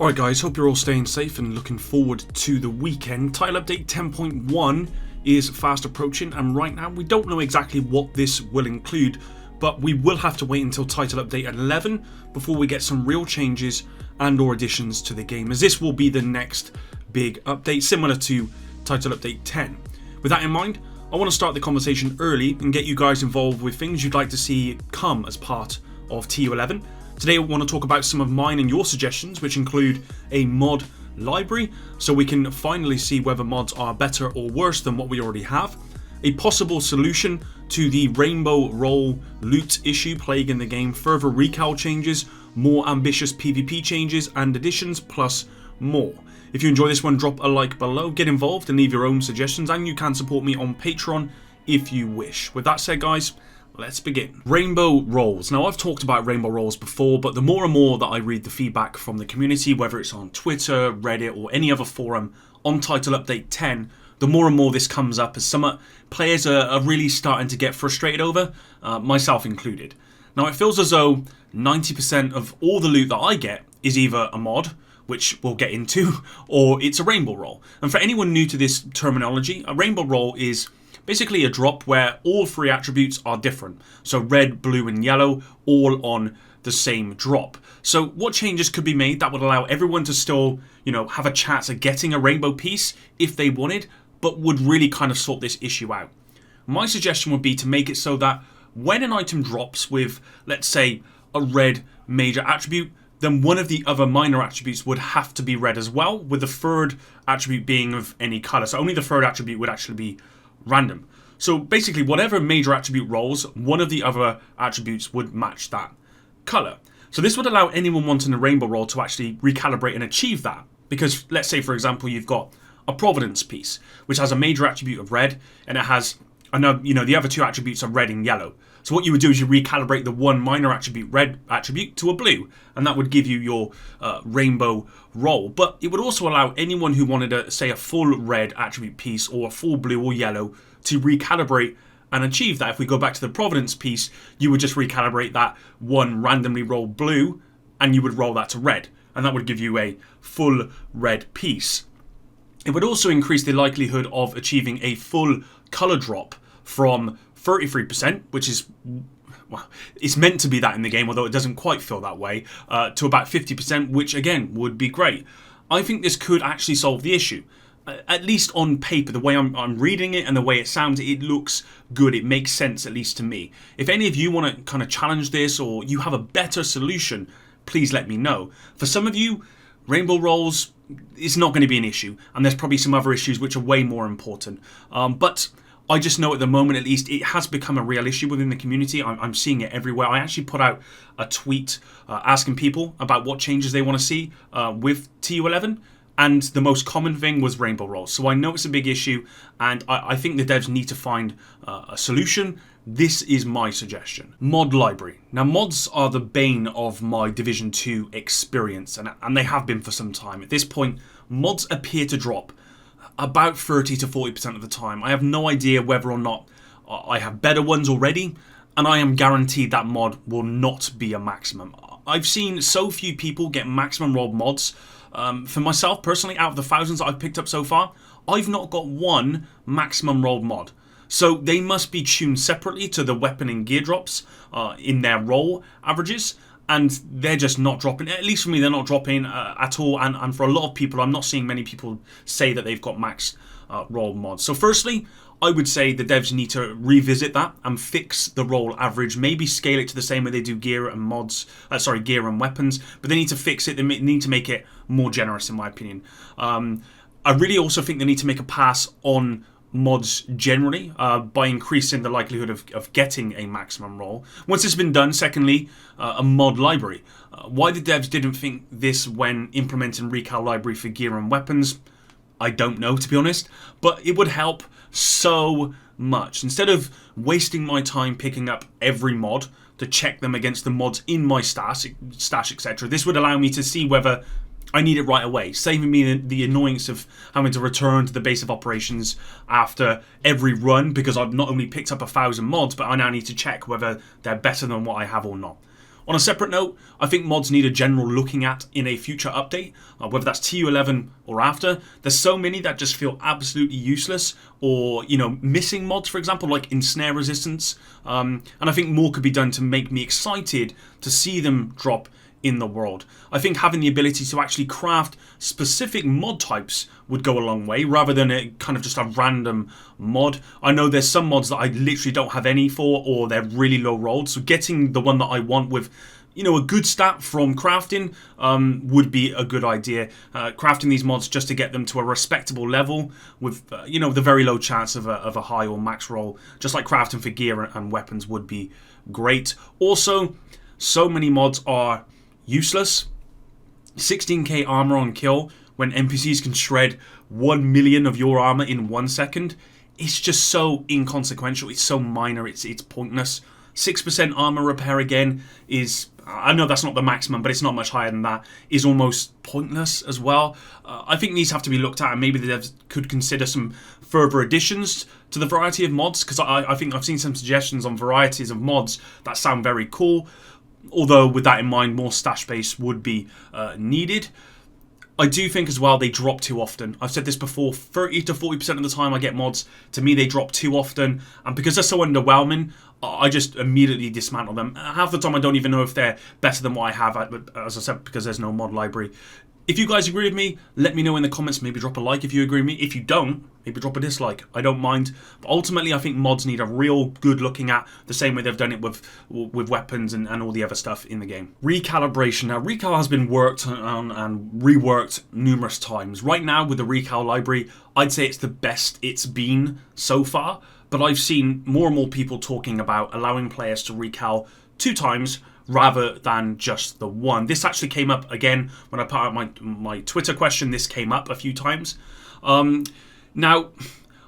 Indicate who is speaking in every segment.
Speaker 1: Alright guys, hope you're all staying safe and looking forward to the weekend. Title update 10.1 is fast approaching, and right now we don't know exactly what this will include, but we will have to wait until title update 11 before we get some real changes and or additions to the game, as this will be the next big update similar to title update 10. With that in mind, I want to start the conversation early and get you guys involved with things you'd like to see come as part of TU11. Today I want to talk about some of mine and your suggestions, which include a mod library, so we can finally see whether mods are better or worse than what we already have, a possible solution to the rainbow roll loot issue plaguing the game, further recal changes, more ambitious PvP changes and additions, plus more. If you enjoy this one, drop a like below, get involved and leave your own suggestions, and you can support me on Patreon if you wish. With that said guys, let's begin. Rainbow rolls. Now I've talked about rainbow rolls before, but the more and more that I read the feedback from the community, whether it's on Twitter, Reddit or any other forum on title update 10, the more and more this comes up as some players are really starting to get frustrated over, myself included. Now it feels as though 90% of all the loot that I get is either a mod, which we'll get into, or it's a rainbow roll. And for anyone new to this terminology, a rainbow roll is basically a drop where all three attributes are different. So red, blue and yellow all on the same drop. So what changes could be made that would allow everyone to still, have a chance at getting a rainbow piece if they wanted, but would really kind of sort this issue out? My suggestion would be to make it so that when an item drops with, let's say, a red major attribute, then one of the other minor attributes would have to be red as well, with the third attribute being of any color. So only the third attribute would actually be random. So basically whatever major attribute rolls, one of the other attributes would match that color. So this would allow anyone wanting a rainbow roll to actually recalibrate and achieve that. Because let's say for example you've got a providence piece which has a major attribute of red and it has another, the other two attributes are red and yellow. So what you would do is you recalibrate the one minor attribute, red attribute, to a blue, and that would give you your rainbow roll. But it would also allow anyone who wanted, say, a full red attribute piece or a full blue or yellow to recalibrate and achieve that. If we go back to the providence piece, you would just recalibrate that one randomly rolled blue, and you would roll that to red, and that would give you a full red piece. It would also increase the likelihood of achieving a full color drop from 33%, which is, well, it's meant to be that in the game, although it doesn't quite feel that way, to about 50%, which again would be great. I think this could actually solve the issue. At least on paper, the way I'm reading it and the way it sounds, it looks good. It makes sense, at least to me. If any of you want to kind of challenge this or you have a better solution, please let me know. For some of you, rainbow rolls is not going to be an issue, and there's probably some other issues which are way more important. But I just know at the moment, at least, it has become a real issue within the community. I'm seeing it everywhere. I actually put out a tweet asking people about what changes they want to see with TU11, and the most common thing was rainbow rolls. So I know it's a big issue, and I think the devs need to find a solution. This is my suggestion. Mod library. Now, mods are the bane of my Division 2 experience, and they have been for some time. At this point, mods appear to drop about 30 to 40% of the time. I have no idea whether or not I have better ones already, and I am guaranteed that mod will not be a maximum. I've seen so few people get maximum rolled mods. For myself personally, out of the thousands that I've picked up so far, I've not got one maximum rolled mod. So they must be tuned separately to the weapon and gear drops in their roll averages, and they're just not dropping. At least for me, they're not dropping at all. And for a lot of people, I'm not seeing many people say that they've got max roll mods. So firstly, I would say the devs need to revisit that and fix the roll average. Maybe scale it to the same way they do gear and mods. Gear and weapons. But they need to fix it. They need to make it more generous, in my opinion. I really also think they need to make a pass on mods generally by increasing the likelihood of getting a maximum roll. Once it's been done, secondly, a mod library. Why the devs didn't think this when implementing recal library for gear and weapons, I don't know, to be honest, but it would help so much. Instead of wasting my time picking up every mod to check them against the mods in my stash, etc., this would allow me to see whether I need it right away, saving me the annoyance of having to return to the base of operations after every run, because I've not only picked up 1,000 mods, but I now need to check whether they're better than what I have or not. On a separate note, I think mods need a general looking at in a future update, whether that's TU11 or after. There's so many that just feel absolutely useless, or, you know, missing mods, for example, like ensnare resistance. And I think more could be done to make me excited to see them drop in the world. I think having the ability to actually craft specific mod types would go a long way, rather than a kind of just a random mod. I know there's some mods that I literally don't have any for, or they're really low rolled, so getting the one that I want with, you know, a good stat from crafting would be a good idea. Crafting these mods just to get them to a respectable level with, you know, the very low chance of a high or max roll, just like crafting for gear and weapons would be great. Also, so many mods are useless. 16k armor on kill when NPCs can shred 1 million of your armor in 1 second. It's just so inconsequential. It's so minor. It's pointless. 6% armor repair again is, I know that's not the maximum, but it's not much higher than that, is almost pointless as well. I think these have to be looked at, and maybe the devs could consider some further additions to the variety of mods, because I think I've seen some suggestions on varieties of mods that sound very cool. Although, with that in mind, more stash space would be needed. I do think as well they drop too often. I've said this before, 30 to 40% of the time I get mods, to me they drop too often. And because they're so underwhelming, I just immediately dismantle them. Half the time I don't even know if they're better than what I have, as I said, because there's no mod library. If you guys agree with me, let me know in the comments. Maybe drop a like if you agree with me. If you don't, maybe drop a dislike. I don't mind. But ultimately, I think mods need a real good looking at, the same way they've done it with weapons and all the other stuff in the game. Recalibration. Now, Recal has been worked on and reworked numerous times. Right now, with the Recal library, I'd say it's the best it's been so far. But I've seen more and more people talking about allowing players to recal 2 times rather than just the 1. This actually came up again when I put out my Twitter question. This came up a few times. Now,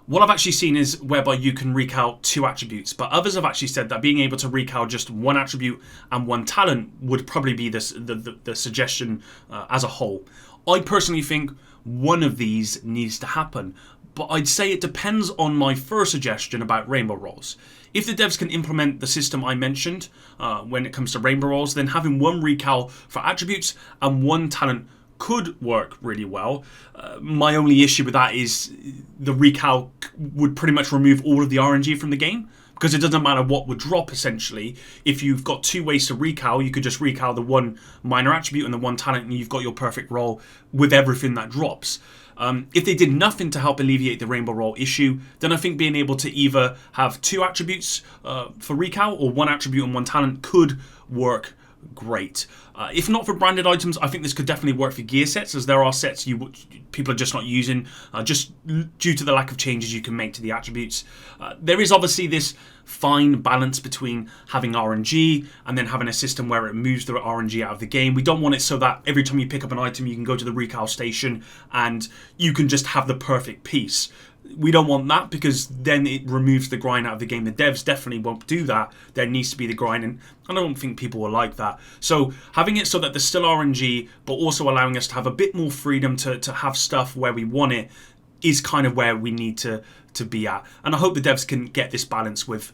Speaker 1: what I've actually seen is whereby you can recal 2 attributes, but others have actually said that being able to recal just 1 attribute and 1 talent would probably be the suggestion as a whole. I personally think one of these needs to happen, but I'd say it depends on my first suggestion about rainbow rolls. If the devs can implement the system I mentioned when it comes to rainbow rolls, then having 1 recal for attributes and 1 talent could work really well. My only issue with that is the recal would pretty much remove all of the RNG from the game, because it doesn't matter what would drop essentially. If you've got 2 ways to recal, you could just recal the 1 minor attribute and the 1 talent, and you've got your perfect roll with everything that drops. If they did nothing to help alleviate the rainbow roll issue, then I think being able to either have 2 attributes for recal or 1 attribute and 1 talent could work great. If not for branded items, I think this could definitely work for gear sets, as there are sets people are just not using, just due to the lack of changes you can make to the attributes. There is obviously this fine balance between having RNG and then having a system where it moves the RNG out of the game. We don't want it so that every time you pick up an item, you can go to the recal station and you can just have the perfect piece. We don't want that, because then it removes the grind out of the game. The devs definitely won't do that. There needs to be the grind, and I don't think people will like that. So having it so that there's still RNG, but also allowing us to have a bit more freedom to have stuff where we want it, is kind of where we need to be at. And I hope the devs can get this balance with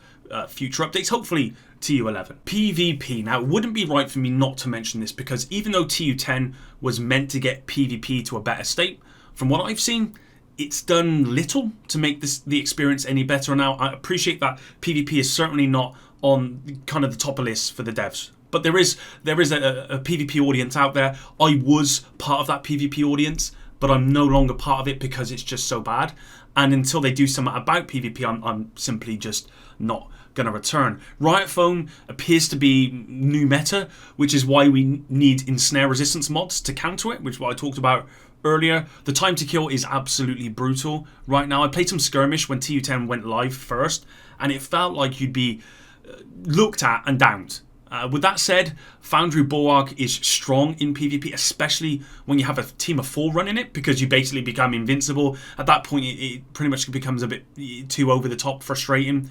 Speaker 1: future updates, hopefully TU11. PvP. Now, it wouldn't be right for me not to mention this, because even though TU10 was meant to get PvP to a better state, from what I've seen, it's done little to make the experience any better. Now, I appreciate that PvP is certainly not on kind of the top of list for the devs, but there is a PvP audience out there. I was part of that PvP audience, but I'm no longer part of it because it's just so bad. And until they do something about PvP, I'm simply just not going to return. Riot Foam appears to be new meta, which is why we need ensnare resistance mods to counter it, which is what I talked about earlier. The time to kill is absolutely brutal right now. I played some skirmish when TU10 went live first, and it felt like you'd be looked at and downed. With that said, Foundry Bulwark is strong in PvP, especially when you have a team of 4 running it, because you basically become invincible. At that point, it pretty much becomes a bit too over the top frustrating.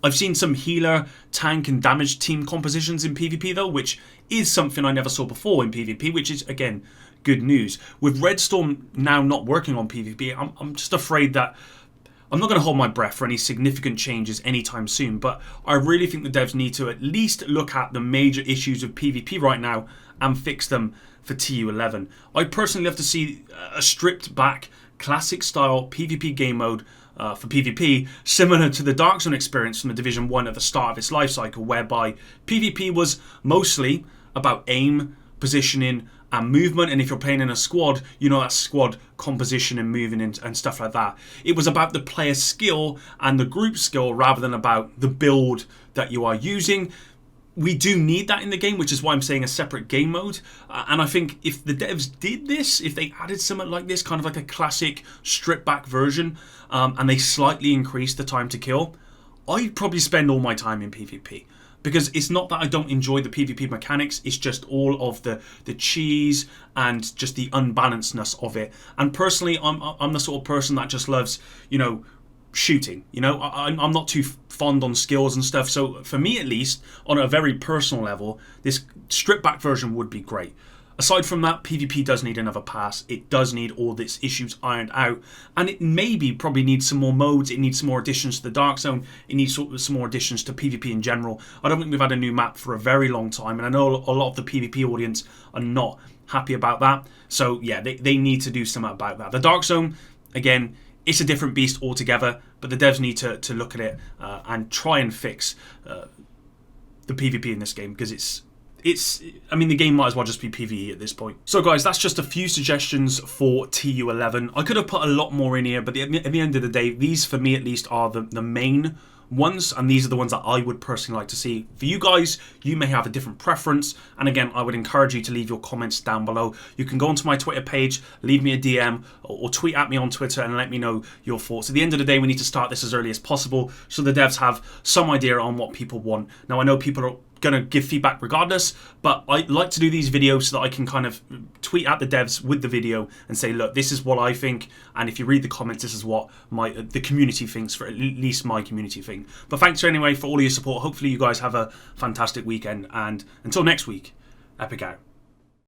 Speaker 1: I've seen some healer, tank and damage team compositions in PvP though, which is something I never saw before in PvP, which is, again, good news. With Redstorm now not working on PvP, I'm just afraid that I'm not going to hold my breath for any significant changes anytime soon, but I really think the devs need to at least look at the major issues of PvP right now and fix them for TU11. I'd personally love to see a stripped back, classic style PvP game mode for PvP, similar to the Dark Zone experience from the Division 1 at the start of its life cycle, whereby PvP was mostly about aim, positioning, and movement, and if you're playing in a squad, you know that squad composition and moving and stuff like that. It was about the player skill and the group skill rather than about the build that you are using. We do need that in the game, which is why I'm saying a separate game mode. And I think if the devs did this, if they added something like this, kind of like a classic stripped back version, and they slightly increased the time to kill, I'd probably spend all my time in PvP. Because it's not that I don't enjoy the PvP mechanics, it's just all of the cheese and just the unbalancedness of it. And personally, I'm the sort of person that just loves, you know, shooting. You know, I'm not too fond on skills and stuff. So for me, at least, on a very personal level, this stripped back version would be great. Aside from that, PvP does need another pass. It does need all its issues ironed out. And it probably needs some more modes. It needs some more additions to the Dark Zone. It needs some more additions to PvP in general. I don't think we've had a new map for a very long time. And I know a lot of the PvP audience are not happy about that. So yeah, they need to do something about that. The Dark Zone, again, it's a different beast altogether. But the devs need to look at it and try and fix the PvP in this game. Because I mean, the game might as well just be PvE at this point. So guys, that's just a few suggestions for TU11. I could have put a lot more in here, but at the end of the day, these for me at least are the main ones, and these are the ones that I would personally like to see. For you guys, you may have a different preference, and again, I would encourage you to leave your comments down below. You can go onto my Twitter page, leave me a DM, or tweet at me on Twitter and let me know your thoughts. At the end of the day, we need to start this as early as possible so the devs have some idea on what people want. Now, I know people are going to give feedback regardless, but I like to do these videos so that I can kind of tweet at the devs with the video and say, look, this is what I think, and if you read the comments, this is what the community thinks, for at least my community thing. But thanks anyway for all of your support. Hopefully you guys have a fantastic weekend, and until next week, Epic out.